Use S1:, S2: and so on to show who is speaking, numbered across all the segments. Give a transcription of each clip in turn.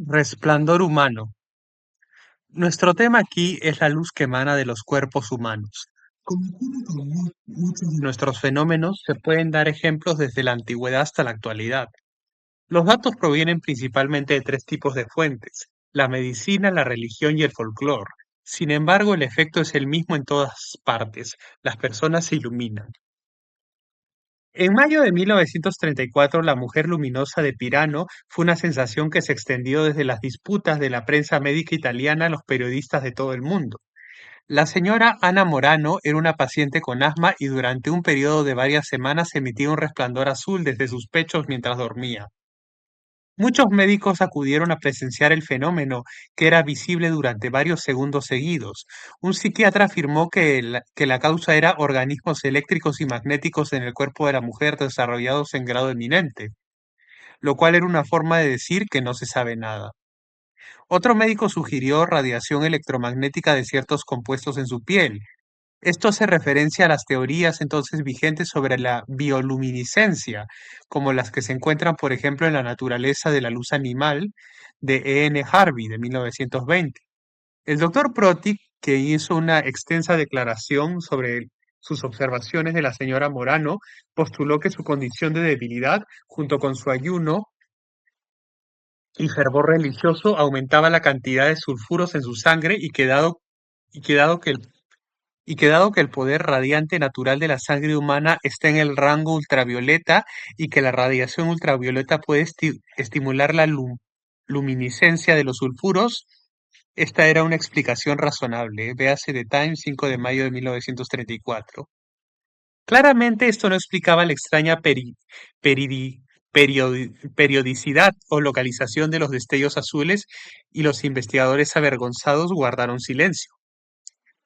S1: Resplandor humano. Nuestro tema aquí es la luz que emana de los cuerpos humanos. Como ocurre con muchos de nuestros fenómenos, se pueden dar ejemplos desde la antigüedad hasta la actualidad. Los datos provienen principalmente de tres tipos de fuentes: la medicina, la religión y el folclore. Sin embargo, el efecto es el mismo en todas partes. Las personas se iluminan. En mayo de 1934, la mujer luminosa de Pirano fue una sensación que se extendió desde las disputas de la prensa médica italiana a los periodistas de todo el mundo. La señora Ana Morano era una paciente con asma y durante un periodo de varias semanas emitía un resplandor azul desde sus pechos mientras dormía. Muchos médicos acudieron a presenciar el fenómeno, que era visible durante varios segundos seguidos. Un psiquiatra afirmó que la causa era organismos eléctricos y magnéticos en el cuerpo de la mujer desarrollados en grado eminente, lo cual era una forma de decir que no se sabe nada. Otro médico sugirió radiación electromagnética de ciertos compuestos en su piel. Esto hace referencia a las teorías entonces vigentes sobre la bioluminiscencia, como las que se encuentran, por ejemplo, en la naturaleza de la luz animal de E. N. Harvey de 1920. El doctor Proti, que hizo una extensa declaración sobre sus observaciones de la señora Morano, postuló que su condición de debilidad, junto con su ayuno y fervor religioso, aumentaba la cantidad de sulfuros en su sangre y que dado que el dado que el poder radiante natural de la sangre humana está en el rango ultravioleta y que la radiación ultravioleta puede estimular la luminiscencia de los sulfuros, esta era una explicación razonable. Véase The Times, 5 de mayo de 1934. Claramente esto no explicaba la extraña periodicidad o localización de los destellos azules, y los investigadores avergonzados guardaron silencio.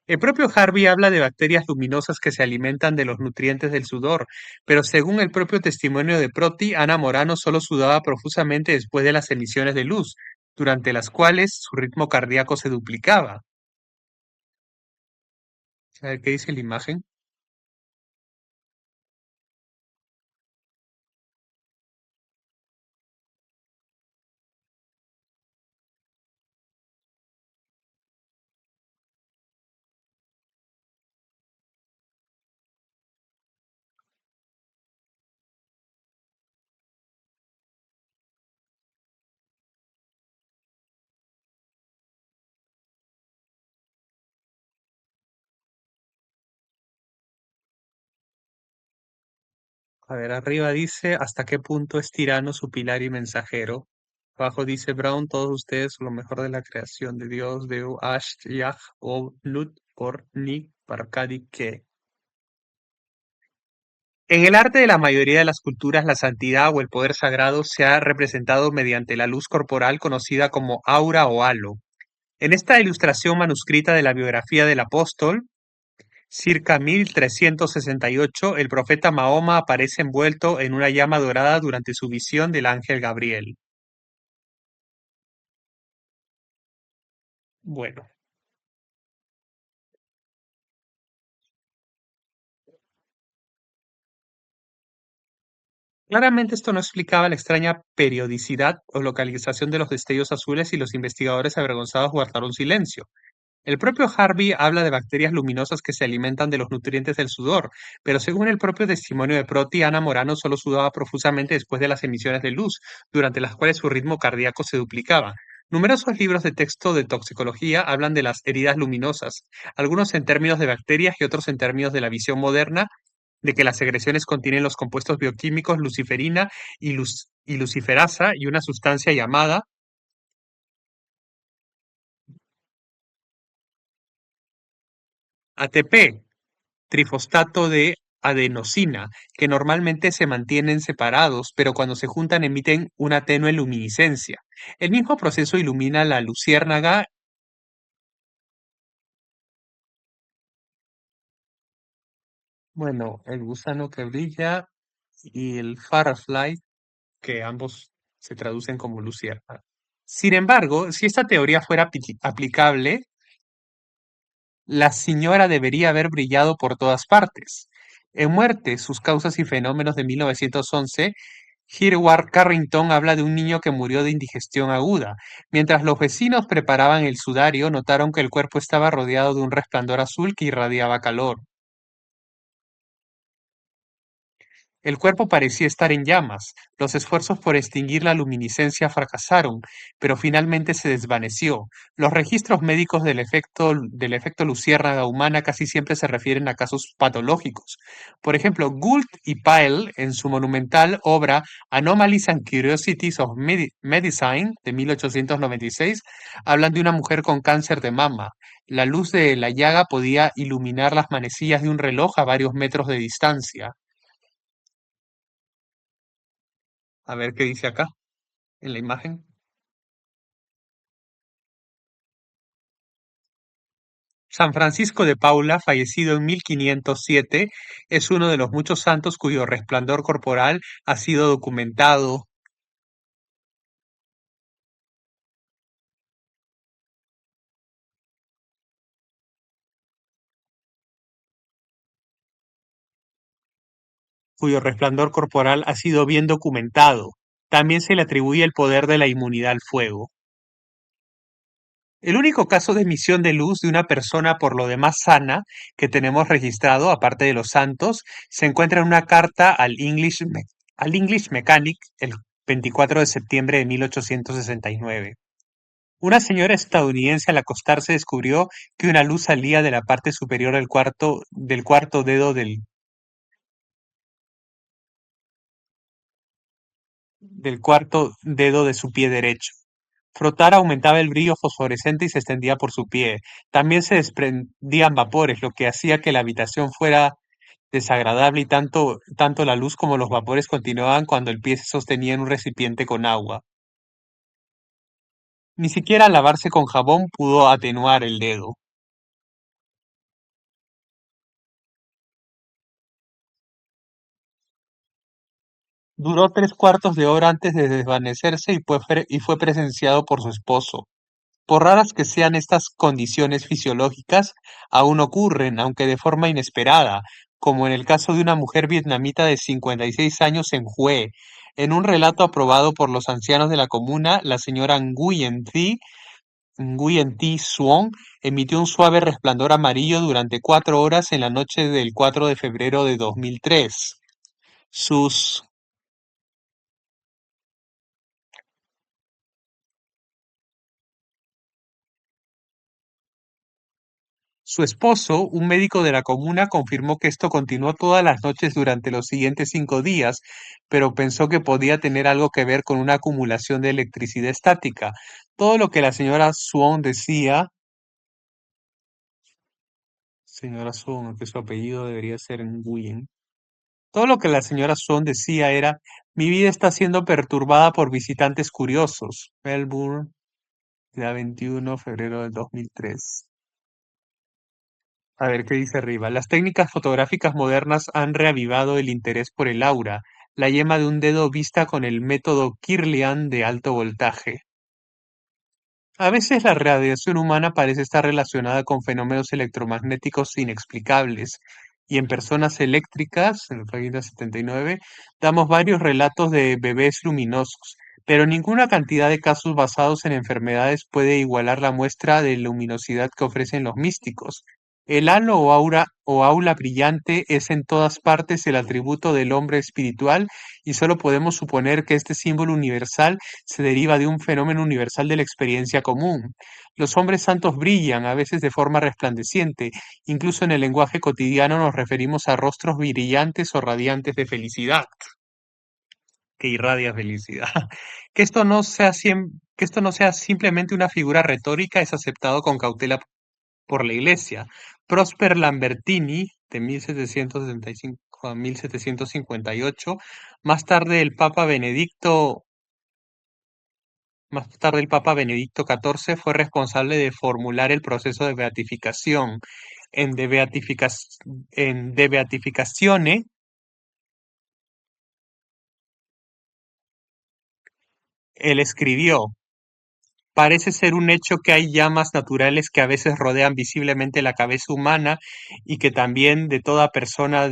S1: El propio Harvey habla de bacterias luminosas que se alimentan de los nutrientes del sudor, pero según el propio testimonio de Proti, Ana Morano solo sudaba profusamente después de las emisiones de luz, durante las cuales su ritmo cardíaco se duplicaba. A ver qué dice la imagen. A ver, arriba dice hasta qué punto es tirano su pilar y mensajero. Abajo dice Brown, todos ustedes son lo mejor de la creación de Dios, Deu, Ash, Yah, O, Nut, Por, Ni, Parkadi, Ke. En el arte de la mayoría de las culturas, la santidad o el poder sagrado se ha representado mediante la luz corporal conocida como aura o halo. En esta ilustración manuscrita de la biografía del apóstol, circa 1368, el profeta Mahoma aparece envuelto en una llama dorada durante su visión del ángel Gabriel. Bueno, claramente esto no explicaba la extraña periodicidad o localización de los destellos azules, y los investigadores avergonzados guardaron silencio. El propio Harvey habla de bacterias luminosas que se alimentan de los nutrientes del sudor, pero según el propio testimonio de Proti, Ana Morano solo sudaba profusamente después de las emisiones de luz, durante las cuales su ritmo cardíaco se duplicaba. Numerosos libros de texto de toxicología hablan de las heridas luminosas, algunos en términos de bacterias y otros en términos de la visión moderna, de que las secreciones contienen los compuestos bioquímicos luciferina y luciferasa y una sustancia llamada ATP, trifosfato de adenosina, que normalmente se mantienen separados, pero cuando se juntan emiten una tenue luminiscencia. El mismo proceso ilumina la luciérnaga. Bueno, el gusano que brilla y el firefly, que ambos se traducen como luciérnaga. Sin embargo, si esta teoría fuera aplicable, la señora debería haber brillado por todas partes. En Muerte, sus causas y fenómenos de 1911, Hereward Carrington habla de un niño que murió de indigestión aguda. Mientras los vecinos preparaban el sudario, notaron que el cuerpo estaba rodeado de un resplandor azul que irradiaba calor. El cuerpo parecía estar en llamas. Los esfuerzos por extinguir la luminiscencia fracasaron, pero finalmente se desvaneció. Los registros médicos del efecto luciérnaga humana casi siempre se refieren a casos patológicos. Por ejemplo, Gould y Pyle, en su monumental obra Anomalies and Curiosities of Medicine de 1896, hablan de una mujer con cáncer de mama. La luz de la llaga podía iluminar las manecillas de un reloj a varios metros de distancia. A ver qué dice acá en la imagen. San Francisco de Paula, fallecido en 1507, es uno de los muchos santos cuyo resplandor corporal ha sido documentado. Cuyo resplandor corporal ha sido bien documentado. También se le atribuye el poder de la inmunidad al fuego. El único caso de emisión de luz de una persona por lo demás sana que tenemos registrado, aparte de los santos, se encuentra en una carta al English Mechanic el 24 de septiembre de 1869. Una señora estadounidense al acostarse descubrió que una luz salía de la parte superior del cuarto dedo del cuarto dedo de su pie derecho. Frotar aumentaba el brillo fosforescente y se extendía por su pie. También se desprendían vapores, lo que hacía que la habitación fuera desagradable y tanto la luz como los vapores continuaban cuando el pie se sostenía en un recipiente con agua. Ni siquiera lavarse con jabón pudo atenuar el dedo. Duró 3/4 de hora antes de desvanecerse y fue presenciado por su esposo. Por raras que sean estas condiciones fisiológicas, aún ocurren, aunque de forma inesperada, como en el caso de una mujer vietnamita de 56 años en Hue. En un relato aprobado por los ancianos de la comuna, la señora Nguyen Thi Xuong emitió un suave resplandor amarillo durante 4 horas en la noche del 4 de febrero de 2003. Sus Su esposo, un médico de la comuna, confirmó que esto continuó todas las noches durante los siguientes 5 días, pero pensó que podía tener algo que ver con una acumulación de electricidad estática. Todo lo que la señora Swan, aunque su apellido debería ser Nguyen, todo lo que la señora Swan decía era, mi vida está siendo perturbada por visitantes curiosos. Melbourne, día 21, febrero del 2003. A ver qué dice arriba. Las técnicas fotográficas modernas han reavivado el interés por el aura, la yema de un dedo vista con el método Kirlian de alto voltaje. A veces la radiación humana parece estar relacionada con fenómenos electromagnéticos inexplicables, y en Personas Eléctricas, en la página 79, damos varios relatos de bebés luminosos, pero ninguna cantidad de casos basados en enfermedades puede igualar la muestra de luminosidad que ofrecen los místicos. El halo o aula brillante es en todas partes el atributo del hombre espiritual y solo podemos suponer que este símbolo universal se deriva de un fenómeno universal de la experiencia común. Los hombres santos brillan, a veces de forma resplandeciente. Incluso en el lenguaje cotidiano nos referimos a rostros brillantes o radiantes de felicidad, que irradia felicidad. Que esto no sea simplemente una figura retórica es aceptado con cautela por la Iglesia. Prosper Lambertini, de 1765 a 1758, más tarde el Papa Benedicto Más tarde el Papa Benedicto XIV fue responsable de formular el proceso de beatificación. En De Beatificatione, él escribió, parece ser un hecho que hay llamas naturales que a veces rodean visiblemente la cabeza humana y que también de toda persona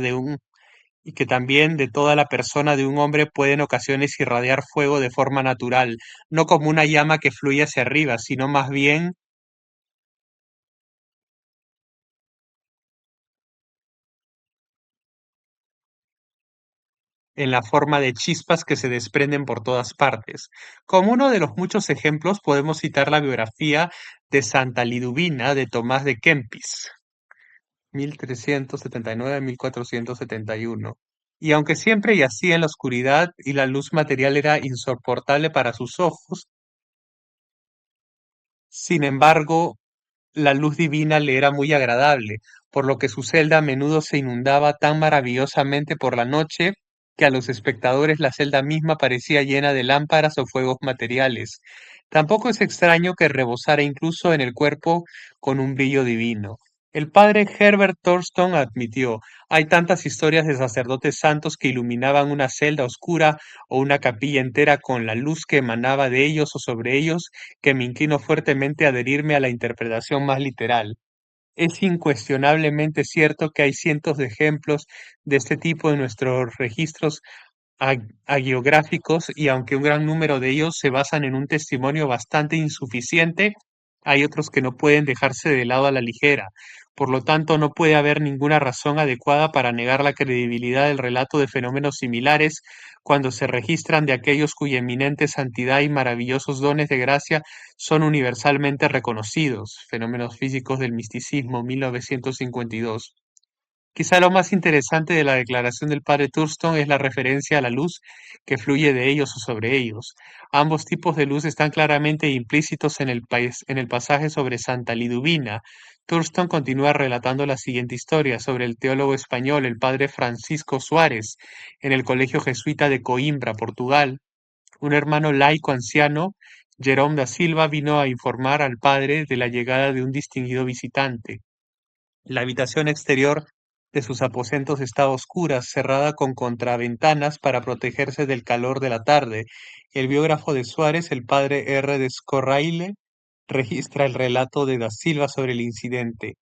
S1: y que también de toda la persona de un hombre puede en ocasiones irradiar fuego de forma natural, no como una llama que fluye hacia arriba, sino más bien en la forma de chispas que se desprenden por todas partes. Como uno de los muchos ejemplos podemos citar la biografía de Santa Liduvina de Tomás de Kempis, 1379-1471. Y aunque siempre yacía en la oscuridad y la luz material era insoportable para sus ojos, sin embargo, la luz divina le era muy agradable, por lo que su celda a menudo se inundaba tan maravillosamente por la noche que a los espectadores la celda misma parecía llena de lámparas o fuegos materiales. Tampoco es extraño que rebosara incluso en el cuerpo con un brillo divino. El padre Herbert Thurston admitió, hay tantas historias de sacerdotes santos que iluminaban una celda oscura o una capilla entera con la luz que emanaba de ellos o sobre ellos, que me inclino fuertemente a adherirme a la interpretación más literal. Es incuestionablemente cierto que hay cientos de ejemplos de este tipo en nuestros registros hagiográficos y aunque un gran número de ellos se basan en un testimonio bastante insuficiente, hay otros que no pueden dejarse de lado a la ligera. Por lo tanto, no puede haber ninguna razón adecuada para negar la credibilidad del relato de fenómenos similares cuando se registran de aquellos cuya eminente santidad y maravillosos dones de gracia son universalmente reconocidos. Fenómenos físicos del misticismo, 1952. Quizá lo más interesante de la declaración del padre Thurston es la referencia a la luz que fluye de ellos o sobre ellos. Ambos tipos de luz están claramente implícitos en en el pasaje sobre Santa Liduvina. Thurston continúa relatando la siguiente historia sobre el teólogo español, el padre Francisco Suárez, en el colegio jesuita de Coimbra, Portugal. Un hermano laico anciano, Jerome da Silva, vino a informar al padre de la llegada de un distinguido visitante. La habitación exterior de sus aposentos estaba a oscuras, cerrada con contraventanas para protegerse del calor de la tarde. El biógrafo de Suárez, el padre R. de Scorraile, registra el relato de da Silva sobre el incidente.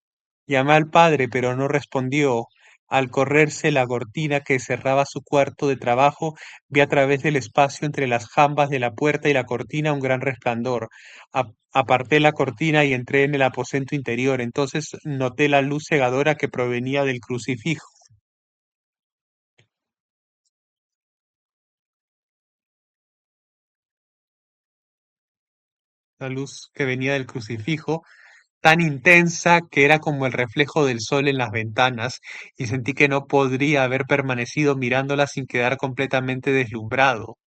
S1: Llamé al padre, pero no respondió. Al correrse la cortina que cerraba su cuarto de trabajo, vi a través del espacio entre las jambas de la puerta y la cortina un gran resplandor. Aparté la cortina y entré en el aposento interior. Entonces noté la luz cegadora que provenía del crucifijo. La luz que venía del crucifijo tan intensa que era como el reflejo del sol en las ventanas, y sentí que no podría haber permanecido mirándola sin quedar completamente deslumbrado.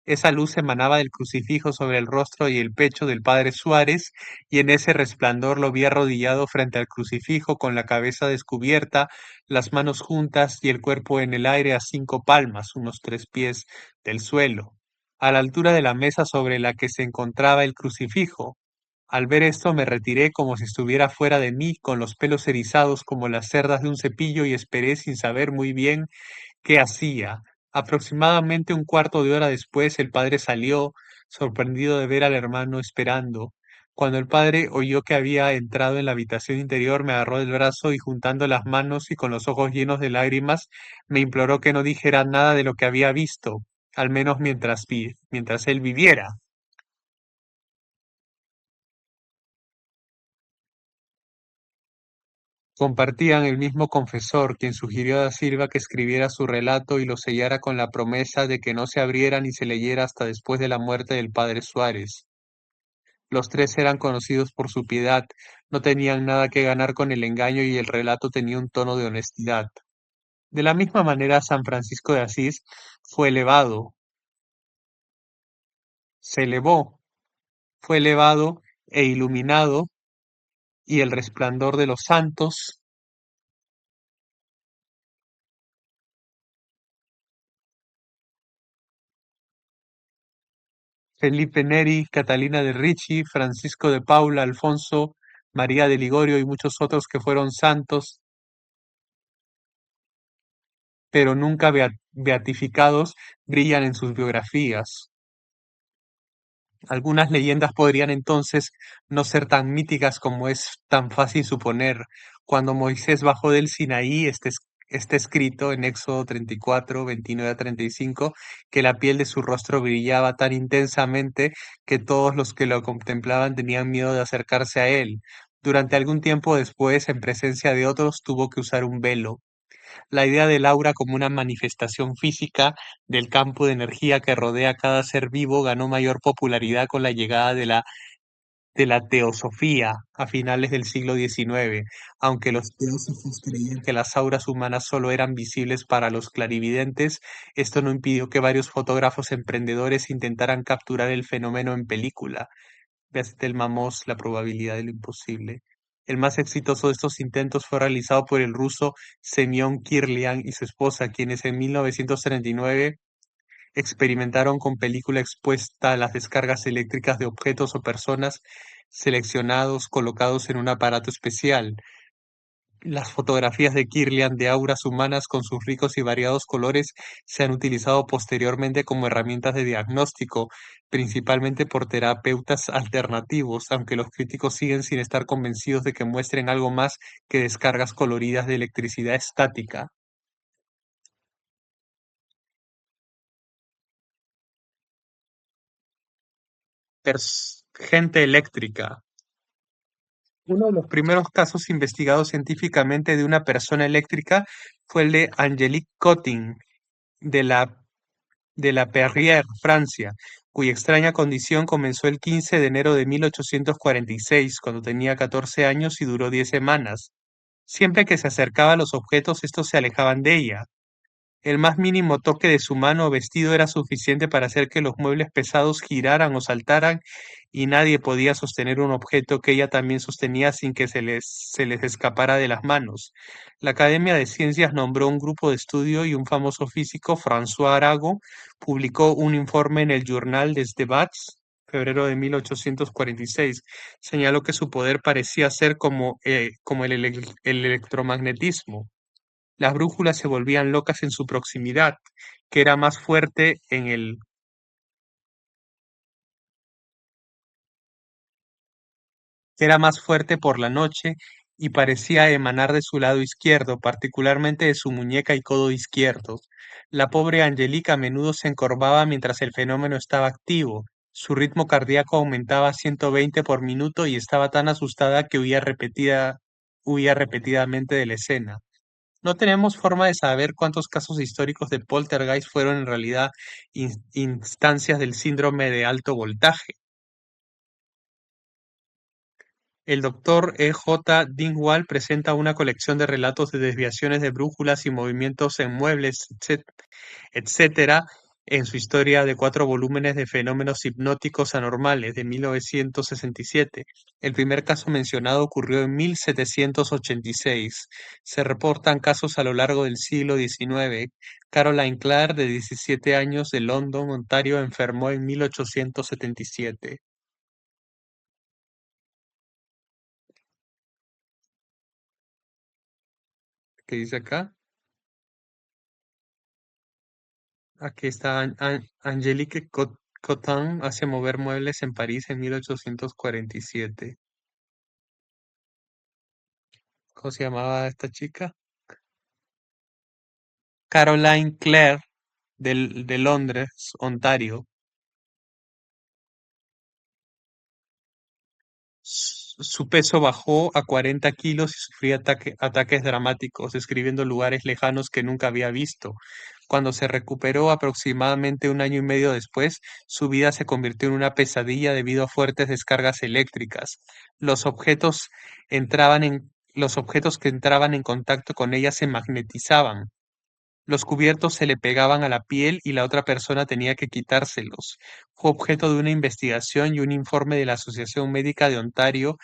S1: Esa luz emanaba del crucifijo sobre el rostro y el pecho del padre Suárez, y en ese resplandor lo vi arrodillado frente al crucifijo con la cabeza descubierta, las manos juntas y el cuerpo en el aire a 5 palmas, unos 3 pies del suelo, a la altura de la mesa sobre la que se encontraba el crucifijo. Al ver esto me retiré como si estuviera fuera de mí, con los pelos erizados como las cerdas de un cepillo, y esperé sin saber muy bien qué hacía. Aproximadamente un cuarto de hora después el padre salió, sorprendido de ver al hermano esperando. Cuando el padre oyó que había entrado en la habitación interior, me agarró del brazo y juntando las manos y con los ojos llenos de lágrimas, me imploró que no dijera nada de lo que había visto, al menos mientras él viviera. Compartían el mismo confesor, quien sugirió a da Silva que escribiera su relato y lo sellara con la promesa de que no se abriera ni se leyera hasta después de la muerte del padre Suárez. Los tres eran conocidos por su piedad, no tenían nada que ganar con el engaño y el relato tenía un tono de honestidad. De la misma manera, San Francisco de Asís fue elevado, se elevó, fue elevado e iluminado, y el resplandor de los santos. Felipe Neri, Catalina de Ricci, Francisco de Paula, Alfonso, María de Ligorio y muchos otros que fueron santos, pero nunca beatificados, brillan en sus biografías. Algunas leyendas podrían entonces no ser tan míticas como es tan fácil suponer. Cuando Moisés bajó del Sinaí, Está escrito en Éxodo 34, 29 a 35, que la piel de su rostro brillaba tan intensamente que todos los que lo contemplaban tenían miedo de acercarse a él. Durante algún tiempo después, en presencia de otros, tuvo que usar un velo. La idea del aura como una manifestación física del campo de energía que rodea a cada ser vivo ganó mayor popularidad con la llegada de la teosofía a finales del siglo XIX, aunque los teósofos creían que las auras humanas solo eran visibles para los clarividentes, esto no impidió que varios fotógrafos emprendedores intentaran capturar el fenómeno en película. Veas Thelma Moss, La probabilidad de lo imposible. El más exitoso de estos intentos fue realizado por el ruso Semyon Kirlian y su esposa, quienes en 1939 experimentaron con película expuesta a las descargas eléctricas de objetos o personas seleccionados colocados en un aparato especial. Las fotografías de Kirlian de auras humanas con sus ricos y variados colores se han utilizado posteriormente como herramientas de diagnóstico, principalmente por terapeutas alternativos, aunque los críticos siguen sin estar convencidos de que muestren algo más que descargas coloridas de electricidad estática. Gente eléctrica. Uno de los primeros casos investigados científicamente de una persona eléctrica fue el de Angélique Cottin, de la Perrière, Francia, cuya extraña condición comenzó el 15 de enero de 1846, cuando tenía 14 años y duró 10 semanas. Siempre que se acercaba a los objetos, estos se alejaban de ella. El más mínimo toque de su mano o vestido era suficiente para hacer que los muebles pesados giraran o saltaran, y nadie podía sostener un objeto que ella también sostenía sin que se les escapara de las manos. La Academia de Ciencias nombró un grupo de estudio y un famoso físico, François Arago, publicó un informe en el Journal des Débats, febrero de 1846. Señaló que su poder parecía ser como el electromagnetismo. Las brújulas se volvían locas en su proximidad, que era más fuerte que era más fuerte por la noche y parecía emanar de su lado izquierdo, particularmente de su muñeca y codo izquierdos. La pobre Angelica a menudo se encorvaba mientras el fenómeno estaba activo. Su ritmo cardíaco aumentaba a 120 por minuto y estaba tan asustada que huía repetidamente de la escena. No tenemos forma de saber cuántos casos históricos de poltergeist fueron en realidad instancias del síndrome de alto voltaje. El doctor E. J. Dingwall presenta una colección de relatos de desviaciones de brújulas y movimientos en muebles, etcétera, en su historia de 4 volúmenes de fenómenos hipnóticos anormales de 1967. El primer caso mencionado ocurrió en 1786. Se reportan casos a lo largo del siglo XIX. Caroline Clare, de 17 años, de London, Ontario, enfermó en 1877. ¿Qué dice acá? Aquí está Angélique Cottin hace mover muebles en París en 1847. ¿Cómo se llamaba esta chica? Caroline Clare de Londres, Ontario. Su peso bajó a 40 kilos y sufría ataques dramáticos, describiendo lugares lejanos que nunca había visto. Cuando se recuperó aproximadamente un año y medio después, su vida se convirtió en una pesadilla debido a fuertes descargas eléctricas. Los objetos que entraban en contacto con ella se magnetizaban. Los cubiertos se le pegaban a la piel y la otra persona tenía que quitárselos. Fue objeto de una investigación y un informe de la Asociación Médica de Ontario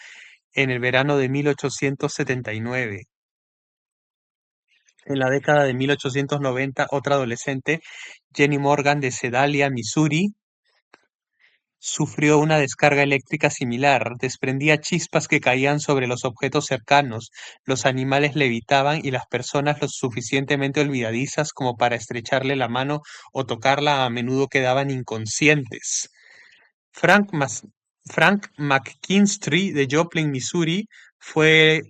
S1: en el verano de 1879. En la década de 1890, otra adolescente, Jenny Morgan de Sedalia, Missouri, sufrió una descarga eléctrica similar. Desprendía chispas que caían sobre los objetos cercanos. Los animales levitaban y las personas lo suficientemente olvidadizas como para estrecharle la mano o tocarla a menudo quedaban inconscientes. Frank, Frank McKinstry de Joplin, Missouri, fue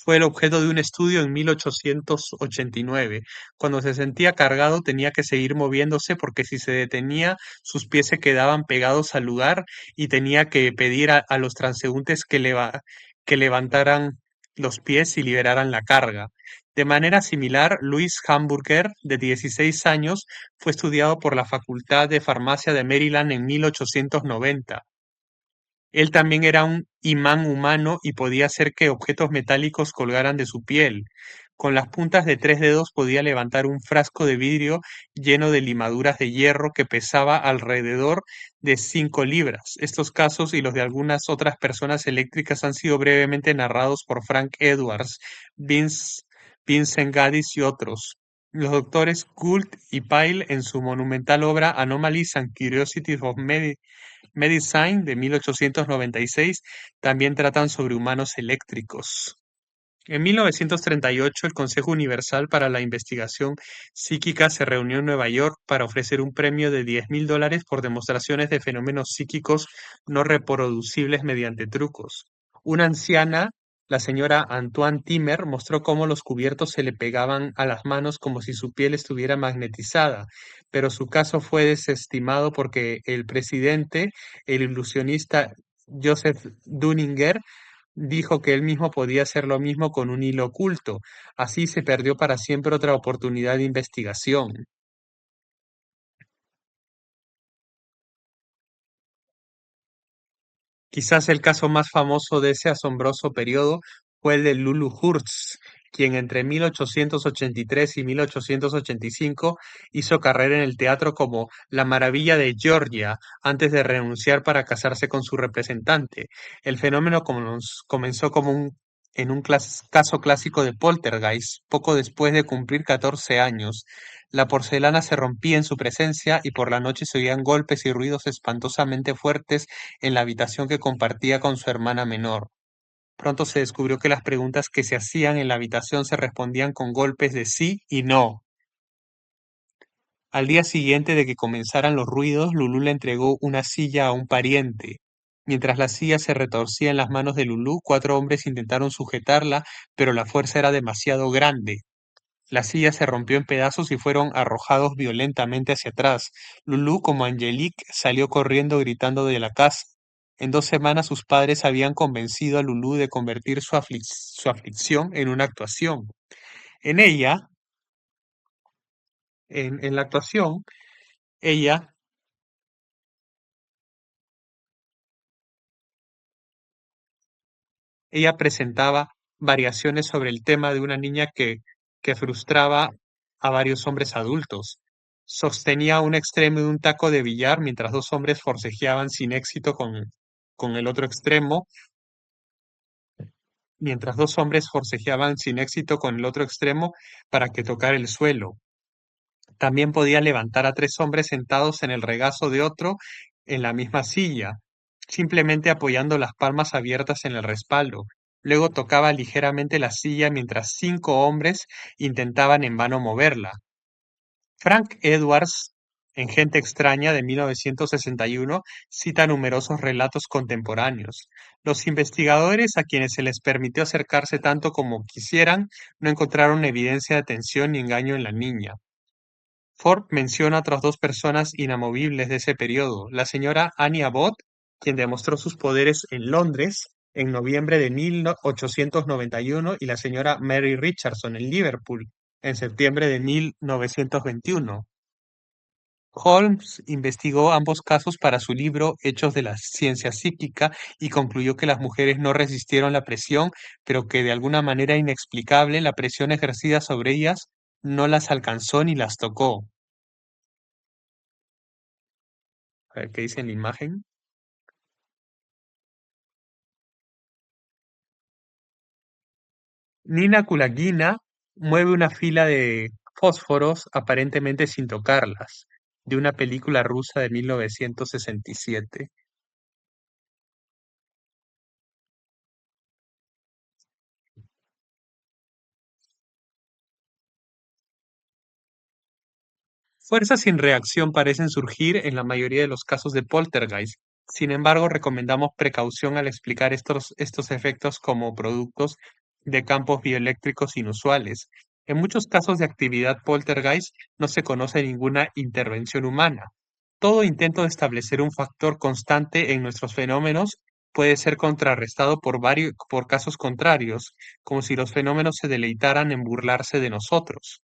S1: Fue el objeto de un estudio en 1889. Cuando se sentía cargado tenía que seguir moviéndose porque si se detenía sus pies se quedaban pegados al lugar y tenía que pedir a los transeúntes que levantaran los pies y liberaran la carga. De manera similar, Louis Hamburger, de 16 años, fue estudiado por la Facultad de Farmacia de Maryland en 1890. Él también era un imán humano y podía hacer que objetos metálicos colgaran de su piel. Con las puntas de 3 dedos podía levantar un frasco de vidrio lleno de limaduras de hierro que pesaba alrededor de 5 libras. Estos casos y los de algunas otras personas eléctricas han sido brevemente narrados por Frank Edwards, Vince, Vincent Gaddis y otros. Los doctores Gould y Pyle, en su monumental obra Anomalies and Curiosities of Medicine de 1896, también tratan sobre humanos eléctricos. En 1938, el Consejo Universal para la Investigación Psíquica se reunió en Nueva York para ofrecer un premio de $10.000 por demostraciones de fenómenos psíquicos no reproducibles mediante trucos. Una anciana, la señora Antoine Timmer, mostró cómo los cubiertos se le pegaban a las manos como si su piel estuviera magnetizada, pero su caso fue desestimado porque el presidente, el ilusionista Joseph Dunninger, dijo que él mismo podía hacer lo mismo con un hilo oculto. Así se perdió para siempre otra oportunidad de investigación. Quizás el caso más famoso de ese asombroso periodo fue el de Lulu Hurst, quien entre 1883 y 1885 hizo carrera en el teatro como la Maravilla de Georgia antes de renunciar para casarse con su representante. El fenómeno comenzó como en un caso clásico de poltergeist, poco después de cumplir 14 años. La porcelana se rompía en su presencia y por la noche se oían golpes y ruidos espantosamente fuertes en la habitación que compartía con su hermana menor. Pronto se descubrió que las preguntas que se hacían en la habitación se respondían con golpes de sí y no. Al día siguiente de que comenzaran los ruidos, Lulú le entregó una silla a un pariente. Mientras la silla se retorcía en las manos de Lulú, 4 hombres intentaron sujetarla, pero la fuerza era demasiado grande. La silla se rompió en pedazos y fueron arrojados violentamente hacia atrás. Lulú, como Angelique, salió corriendo gritando de la casa. En 2 semanas sus padres habían convencido a Lulú de convertir su aflicción en una actuación. En ella, en la actuación, ella, ella presentaba variaciones sobre el tema de una niña que frustraba a varios hombres adultos. Sostenía un extremo de un taco de billar mientras 2 hombres forcejeaban sin éxito con el otro extremo, mientras 2 hombres forcejeaban sin éxito con el otro extremo para que tocara el suelo. También podía levantar a 3 hombres sentados en el regazo de otro en la misma silla, simplemente apoyando las palmas abiertas en el respaldo. Luego tocaba ligeramente la silla mientras 5 hombres intentaban en vano moverla. Frank Edwards, en Gente extraña de 1961, cita numerosos relatos contemporáneos. Los investigadores, a quienes se les permitió acercarse tanto como quisieran, no encontraron evidencia de tensión ni engaño en la niña. Ford menciona a otras 2 personas inamovibles de ese periodo: la señora Annie Abbott, quien demostró sus poderes en Londres en noviembre de 1891, y la señora Mary Richardson en Liverpool en septiembre de 1921. Holmes investigó ambos casos para su libro Hechos de la ciencia psíquica y concluyó que las mujeres no resistieron la presión, pero que de alguna manera inexplicable la presión ejercida sobre ellas no las alcanzó ni las tocó. A ver qué dice en la imagen. Nina Kulagina mueve una fila de fósforos aparentemente sin tocarlas, de una película rusa de 1967. Fuerzas sin reacción parecen surgir en la mayoría de los casos de poltergeist. Sin embargo, recomendamos precaución al explicar estos efectos como productos de campos bioeléctricos inusuales. En muchos casos de actividad poltergeist no se conoce ninguna intervención humana. Todo intento de establecer un factor constante en nuestros fenómenos puede ser contrarrestado por casos contrarios, como si los fenómenos se deleitaran en burlarse de nosotros.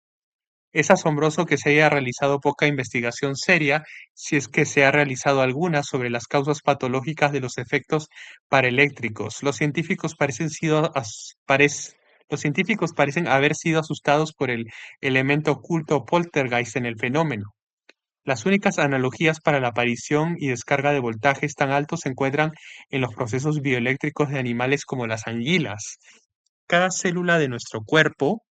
S1: Es asombroso que se haya realizado poca investigación seria, si es que se ha realizado alguna, sobre las causas patológicas de los efectos paraeléctricos. Los científicos parecen haber sido asustados por el elemento oculto poltergeist en el fenómeno. Las únicas analogías para la aparición y descarga de voltajes tan altos se encuentran en los procesos bioeléctricos de animales como las anguilas. Cada célula de nuestro cuerpo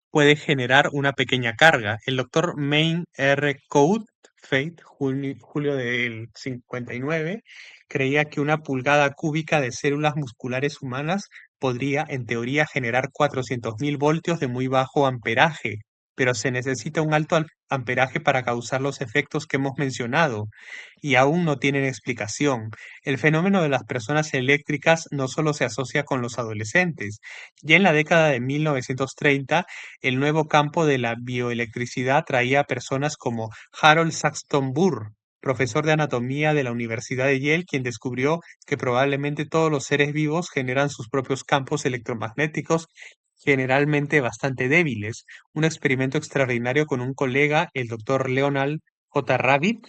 S1: puede generar una pequeña carga. El doctor Main R. Code, Fate, julio del 59, creía que una pulgada cúbica de células musculares humanas podría, en teoría, generar 400.000 voltios de muy bajo amperaje, pero se necesita un alto amperaje para causar los efectos que hemos mencionado, y aún no tienen explicación. El fenómeno de las personas eléctricas no solo se asocia con los adolescentes. Ya en la década de 1930, el nuevo campo de la bioelectricidad traía a personas como Harold Saxton Burr, profesor de anatomía de la Universidad de Yale, quien descubrió que probablemente todos los seres vivos generan sus propios campos electromagnéticos, generalmente bastante débiles. Un experimento extraordinario con un colega, el doctor Leonard J. Rabbit,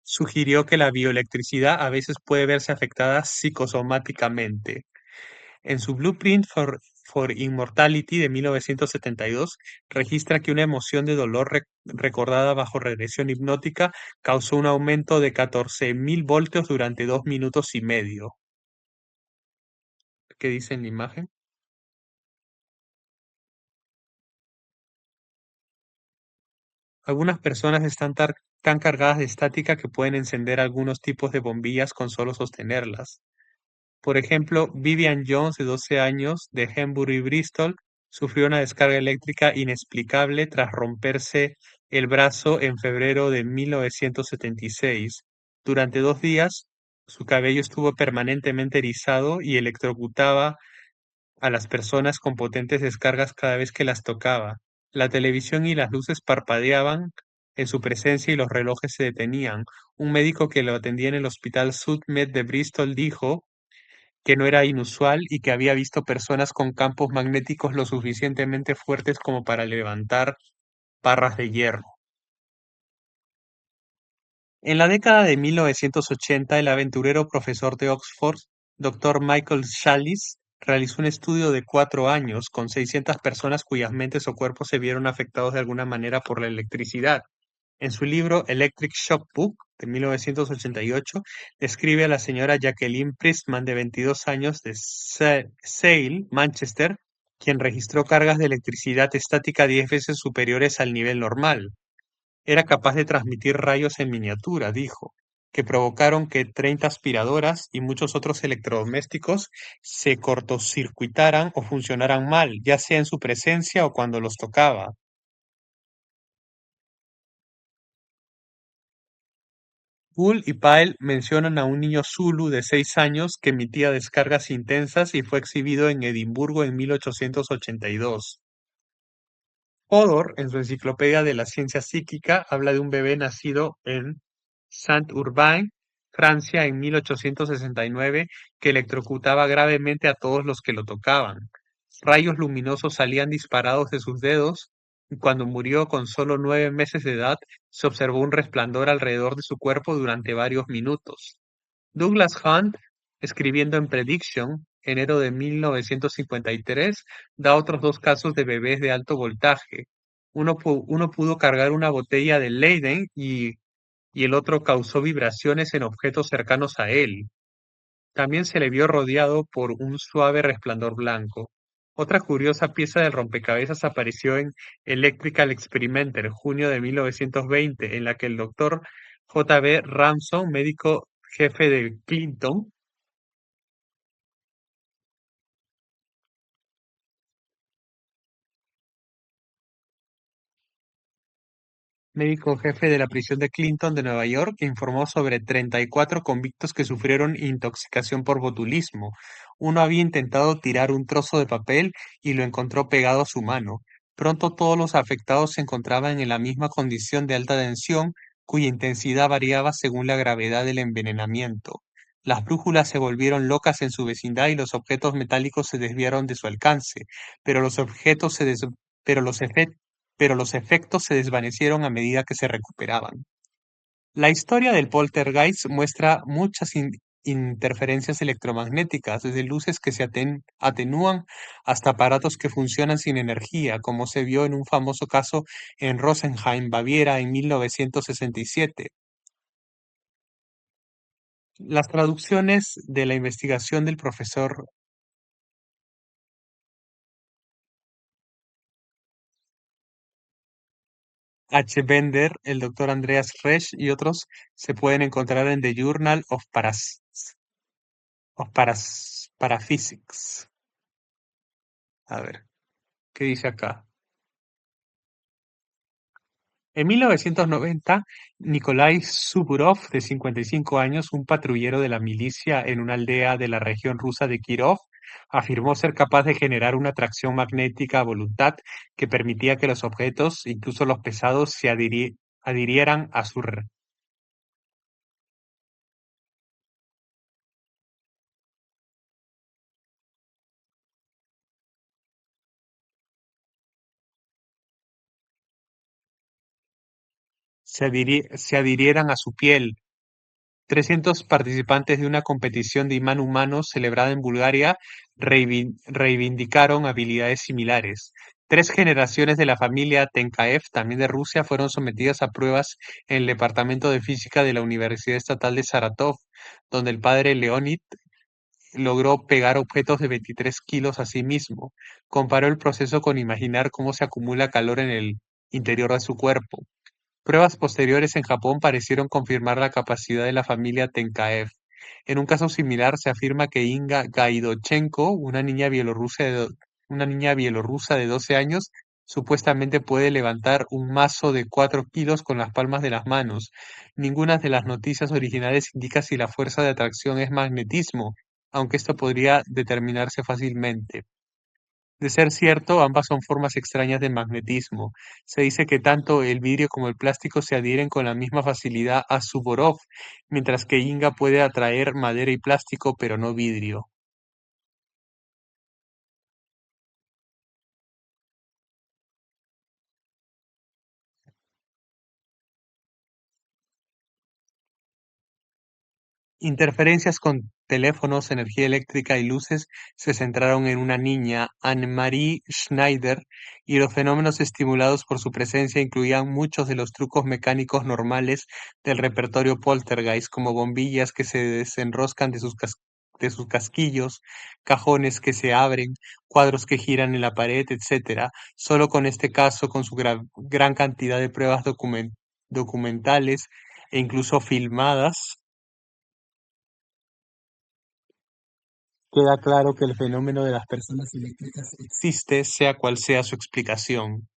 S1: sugirió que la bioelectricidad a veces puede verse afectada psicosomáticamente. En su Blueprint for Immortality de 1972, registra que una emoción de dolor recordada bajo regresión hipnótica causó un aumento de 14.000 voltios durante 2 minutos y medio. ¿Qué dice en la imagen? Algunas personas están tan cargadas de estática que pueden encender algunos tipos de bombillas con solo sostenerlas. Por ejemplo, Vivian Jones, de 12 años, de Henbury, Bristol, sufrió una descarga eléctrica inexplicable tras romperse el brazo en febrero de 1976. Durante 2 días, su cabello estuvo permanentemente erizado y electrocutaba a las personas con potentes descargas cada vez que las tocaba. La televisión y las luces parpadeaban en su presencia y los relojes se detenían. Un médico que lo atendía en el Hospital SudMed de Bristol dijo que no era inusual y que había visto personas con campos magnéticos lo suficientemente fuertes como para levantar barras de hierro. En la década de 1980, el aventurero profesor de Oxford, Dr. Michael Challis, realizó un estudio de 4 años con 600 personas cuyas mentes o cuerpos se vieron afectados de alguna manera por la electricidad. En su libro Electric Shock Book de 1988, describe a la señora Jacqueline Priestman, de 22 años, de Sale, Manchester, quien registró cargas de electricidad estática 10 veces superiores al nivel normal. Era capaz de transmitir rayos en miniatura, dijo, que provocaron que 30 aspiradoras y muchos otros electrodomésticos se cortocircuitaran o funcionaran mal, ya sea en su presencia o cuando los tocaba. Bull y Pyle mencionan a un niño Zulu de 6 años que emitía descargas intensas y fue exhibido en Edimburgo en 1882. Hodor, en su Enciclopedia de la Ciencia Psíquica, habla de un bebé nacido en Saint-Urbain, Francia, en 1869, que electrocutaba gravemente a todos los que lo tocaban. Rayos luminosos salían disparados de sus dedos, y cuando murió con solo 9 meses de edad, se observó un resplandor alrededor de su cuerpo durante varios minutos. Douglas Hunt, escribiendo en Prediction, enero de 1953, da otros 2 casos de bebés de alto voltaje. Uno pudo cargar una botella de Leyden y el otro causó vibraciones en objetos cercanos a él. También se le vio rodeado por un suave resplandor blanco. Otra curiosa pieza del rompecabezas apareció en Electrical Experimenter, junio de 1920, en la que el doctor J. B. Ramson, médico jefe de Clinton, médico jefe de la prisión de Clinton de Nueva York, informó sobre 34 convictos que sufrieron intoxicación por botulismo. Uno había intentado tirar un trozo de papel y lo encontró pegado a su mano. Pronto todos los afectados se encontraban en la misma condición de alta tensión, cuya intensidad variaba según la gravedad del envenenamiento. Las brújulas se volvieron locas en su vecindad y los objetos metálicos se desviaron de su alcance, pero los objetos se des- pero pero los efectos se desvanecieron a medida que se recuperaban. La historia del poltergeist muestra muchas interferencias electromagnéticas, desde luces que se atenúan hasta aparatos que funcionan sin energía, como se vio en un famoso caso en Rosenheim, Baviera, en 1967. Las traducciones de la investigación del profesor H. Bender, el doctor Andreas Resch y otros se pueden encontrar en The Journal of Paraphysics. A ver, ¿qué dice acá? En 1990, Nikolai Suburov, de 55 años, un patrullero de la milicia en una aldea de la región rusa de Kirov, afirmó ser capaz de generar una atracción magnética a voluntad que permitía que los objetos, incluso los pesados, adhirieran a se adhirieran a su piel. 300 participantes de una competición de imán humano celebrada en Bulgaria reivindicaron habilidades similares. Tres generaciones de la familia Tenkaev, también de Rusia, fueron sometidas a pruebas en el Departamento de Física de la Universidad Estatal de Saratov, donde el padre Leonid logró pegar objetos de 23 kilos a sí mismo. Comparó el proceso con imaginar cómo se acumula calor en el interior de su cuerpo. Pruebas posteriores en Japón parecieron confirmar la capacidad de la familia Tenkaev. En un caso similar, se afirma que Inga Gaidochenko, una niña bielorrusa de 12 años, supuestamente puede levantar un mazo de 4 kilos con las palmas de las manos. Ninguna de las noticias originales indica si la fuerza de atracción es magnetismo, aunque esto podría determinarse fácilmente. De ser cierto, ambas son formas extrañas de magnetismo. Se dice que tanto el vidrio como el plástico se adhieren con la misma facilidad a Suvorov, mientras que Inga puede atraer madera y plástico, pero no vidrio. Interferencias con teléfonos, energía eléctrica y luces se centraron en una niña, Anne-Marie Schneider, y los fenómenos estimulados por su presencia incluían muchos de los trucos mecánicos normales del repertorio poltergeist, como bombillas que se desenroscan de sus casquillos, cajones que se abren, cuadros que giran en la pared, etcétera. Solo con este caso, con su gran cantidad de pruebas documentales e incluso filmadas, queda claro que el fenómeno de las personas eléctricas existe, sea cual sea su explicación.